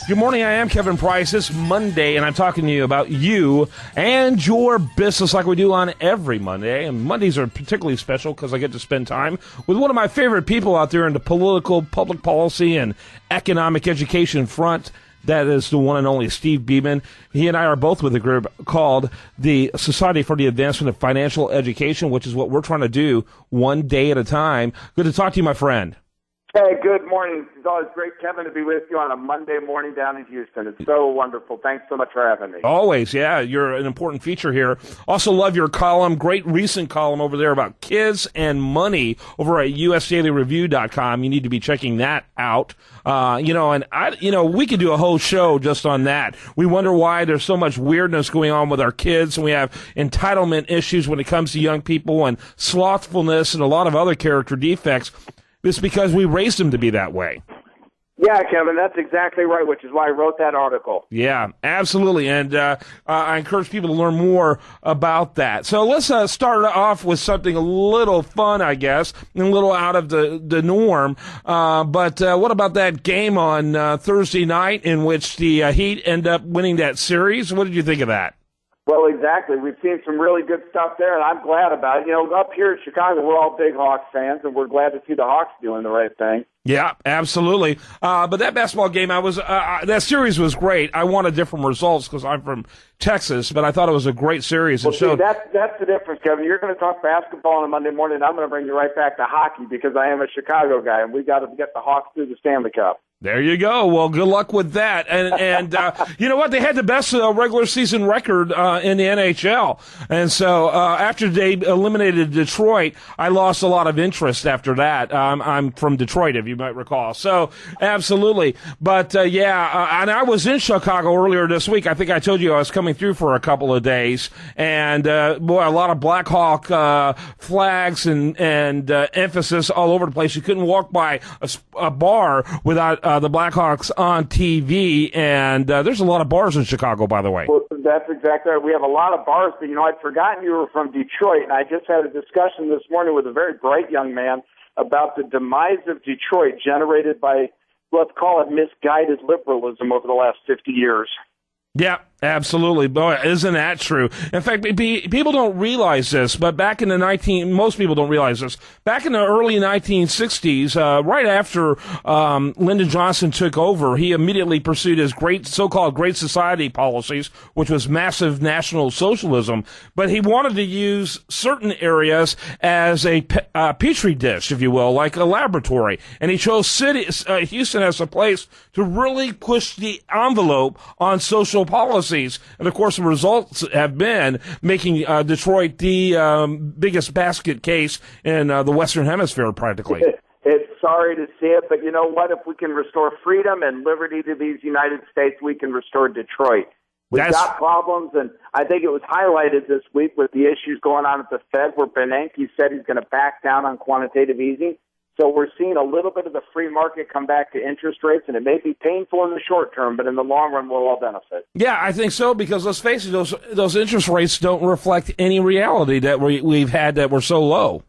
Good morning, I am Kevin Price. It's Monday, and I'm talking to you about you and your business like we do on every Monday. And Mondays are particularly special because I get to spend time with one of my favorite people out there in the political, public policy, and economic education front. That is the one and only Steve Beaman. He and I are both with a group called the Society for the Advancement of Financial Education, which is what we're trying to do one day at a time. Good to talk to you, my friend. Hey, good morning. It's always great, Kevin, to be with you on a Monday morning down in Houston. It's so wonderful. Thanks so much for having me. Always, yeah. You're an important feature here. Also love your column, great recent column over there about kids and money over at usdailyreview.com. You need to be checking that out. We could do a whole show just on that. We wonder why there's so much weirdness going on with our kids, and we have entitlement issues when it comes to young people and slothfulness and a lot of other character defects. It's because we raised them to be that way. Yeah, Kevin, that's exactly right, which is why I wrote that article. Yeah, absolutely. And I encourage people to learn more about that. So let's start off with something a little fun, I guess, and a little out of the norm. But what about that game on Thursday night in which the Heat end up winning that series? What did you think of that? Well, exactly. We've seen some really good stuff there, and I'm glad about it. You know, up here in Chicago, we're all big Hawks fans, and we're glad to see the Hawks doing the right thing. Yeah, absolutely. But that basketball game, that series was great. I wanted different results because I'm from Texas, but I thought it was a great series. Well, see, that's the difference, Kevin. You're going to talk basketball on a Monday morning, and I'm going to bring you right back to hockey because I am a Chicago guy, and we got to get the Hawks through the Stanley Cup. There you go. Well, good luck with that. And you know what? They had the best regular season record in the NHL. And so after they eliminated Detroit, I lost a lot of interest after that. I'm from Detroit, if you might recall. So absolutely. But and I was in Chicago earlier this week. I think I told you I was coming through for a couple of days. And boy, a lot of Blackhawk flags and emphasis all over the place. You couldn't walk by a bar without the Blackhawks on TV, and there's a lot of bars in Chicago, by the way. Well, that's exactly right. We have a lot of bars, but, I'd forgotten you were from Detroit, and I just had a discussion this morning with a very bright young man about the demise of Detroit generated by, let's call it, misguided liberalism over the last 50 years. Yeah, absolutely. Boy, isn't that true? In fact, people don't realize this, but most people don't realize this. Back in the early 1960s, right after Lyndon Johnson took over, he immediately pursued his so-called Great Society policies, which was massive national socialism. But he wanted to use certain areas as a petri dish, if you will, like a laboratory. And he chose Houston as a place to really push the envelope on social policies. And, of course, the results have been making Detroit the biggest basket case in the Western Hemisphere, practically. It's sorry to see it, but you know what? If we can restore freedom and liberty to these United States, we can restore Detroit. We've got problems, and I think it was highlighted this week with the issues going on at the Fed where Bernanke said he's going to back down on quantitative easing. So we're seeing a little bit of the free market come back to interest rates, and it may be painful in the short term, but in the long run, we'll all benefit. Yeah, I think so, because let's face it, those interest rates don't reflect any reality that we've had that were so low.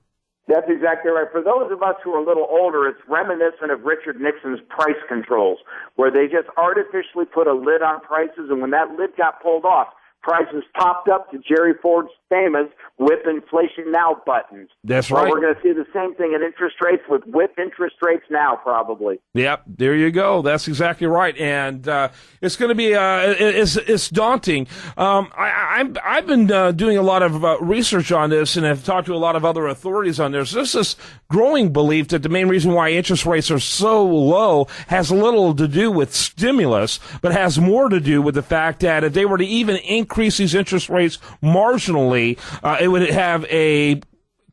That's exactly right. For those of us who are a little older, it's reminiscent of Richard Nixon's price controls, where they just artificially put a lid on prices, and when that lid got pulled off, prices popped up to Jerry Ford's famous whip inflation now buttons. That's right. Well, we're going to see the same thing in interest rates with whip interest rates now, probably. Yep, there you go. That's exactly right, and it's going to be it's daunting. I've been doing a lot of research on this, and have talked to a lot of other authorities on this. There's this growing belief that the main reason why interest rates are so low has little to do with stimulus, but has more to do with the fact that if they were to even increase these interest rates marginally, it would have a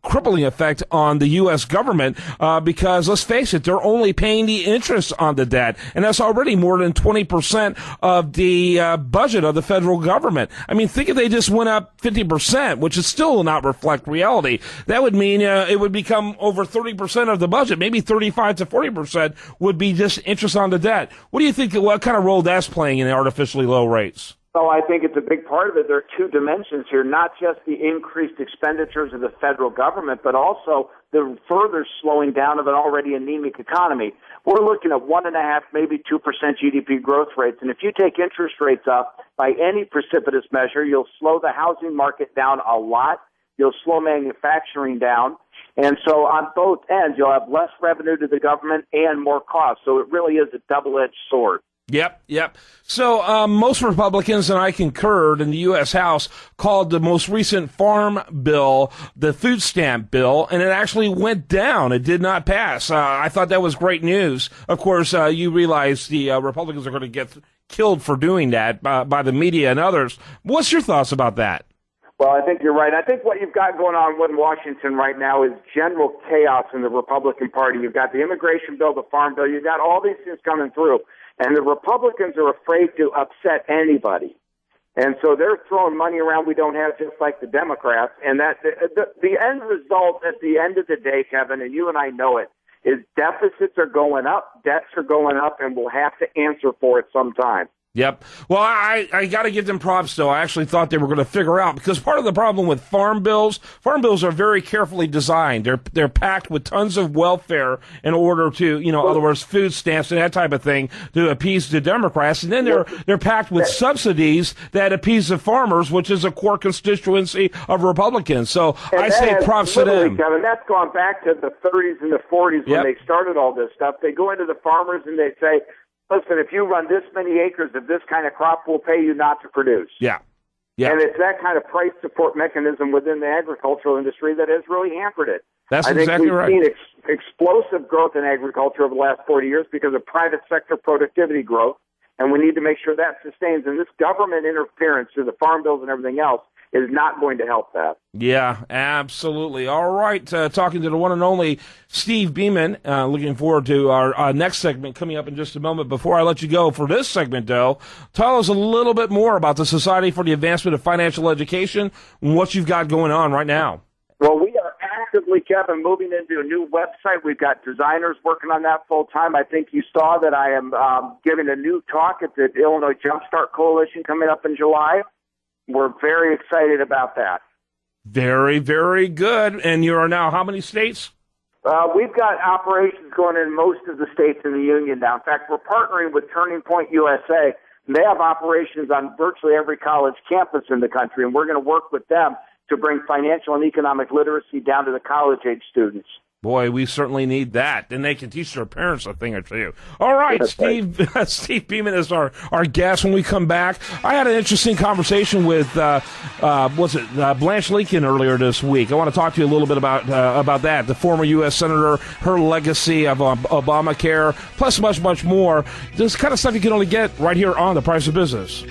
crippling effect on the U.S. government because, let's face it, they're only paying the interest on the debt, and that's already more than 20% of the budget of the federal government. I mean, think if they just went up 50%, which is still not reflect reality. That would mean it would become over 30% of the budget, maybe 35 to 40% would be just interest on the debt. What do you think, what kind of role that's playing in the artificially low rates? So I think it's a big part of it. There are two dimensions here, not just the increased expenditures of the federal government, but also the further slowing down of an already anemic economy. We're looking at 1.5%, maybe 2% GDP growth rates. And if you take interest rates up by any precipitous measure, you'll slow the housing market down a lot. You'll slow manufacturing down. And so on both ends, you'll have less revenue to the government and more cost. So it really is a double-edged sword. Yep. So most Republicans, and I concurred, in the U.S. House called the most recent farm bill the food stamp bill, and it actually went down. It did not pass. I thought that was great news. Of course, you realize the Republicans are going to get killed for doing that by the media and others. What's your thoughts about that? Well, I think you're right. I think what you've got going on in Washington right now is general chaos in the Republican Party. You've got the immigration bill, the farm bill. You've got all these things coming through. And the Republicans are afraid to upset anybody. And so they're throwing money around we don't have, just like the Democrats. And that the end result at the end of the day, Kevin, and you and I know it, is deficits are going up, debts are going up, and we'll have to answer for it sometime. Yep. Well, I got to give them props, though. I actually thought they were going to figure out, because part of the problem with farm bills are very carefully designed. They're packed with tons of welfare in order to, in other words, food stamps and that type of thing to appease the Democrats. And then they're packed with subsidies that appease the farmers, which is a core constituency of Republicans. So I say props to them. Kevin, that's gone back to the 30s and the 40s when they started all this stuff. They go into the farmers and they say, listen, if you run this many acres of this kind of crop, we'll pay you not to produce. Yeah. And it's that kind of price support mechanism within the agricultural industry that has really hampered it. That's exactly right. I think we've seen explosive growth in agriculture over the last 40 years because of private sector productivity growth, and we need to make sure that sustains. And this government interference through the farm bills and everything else is not going to help that. Yeah, absolutely. All right, talking to the one and only Steve Beaman. Looking forward to our next segment coming up in just a moment. Before I let you go for this segment, though, tell us a little bit more about the Society for the Advancement of Financial Education and what you've got going on right now. Well, we are actively, Kevin, moving into a new website. We've got designers working on that full time. I think you saw that I am giving a new talk at the Illinois Jumpstart Coalition coming up in July. We're very excited about that. Very, very good. And you are now how many states? We've got operations going in most of the states in the union now. In fact, we're partnering with Turning Point USA. They have operations on virtually every college campus in the country, and we're going to work with them to bring financial and economic literacy down to the college-age students. Boy, we certainly need that. Then they can teach their parents a thing or two. All right, Steve Beaman is our guest. When we come back, I had an interesting conversation with Blanche Lincoln earlier this week. I want to talk to you a little bit about that, the former U.S. Senator, her legacy of Obamacare, plus much, much more. This kind of stuff you can only get right here on The Price of Business.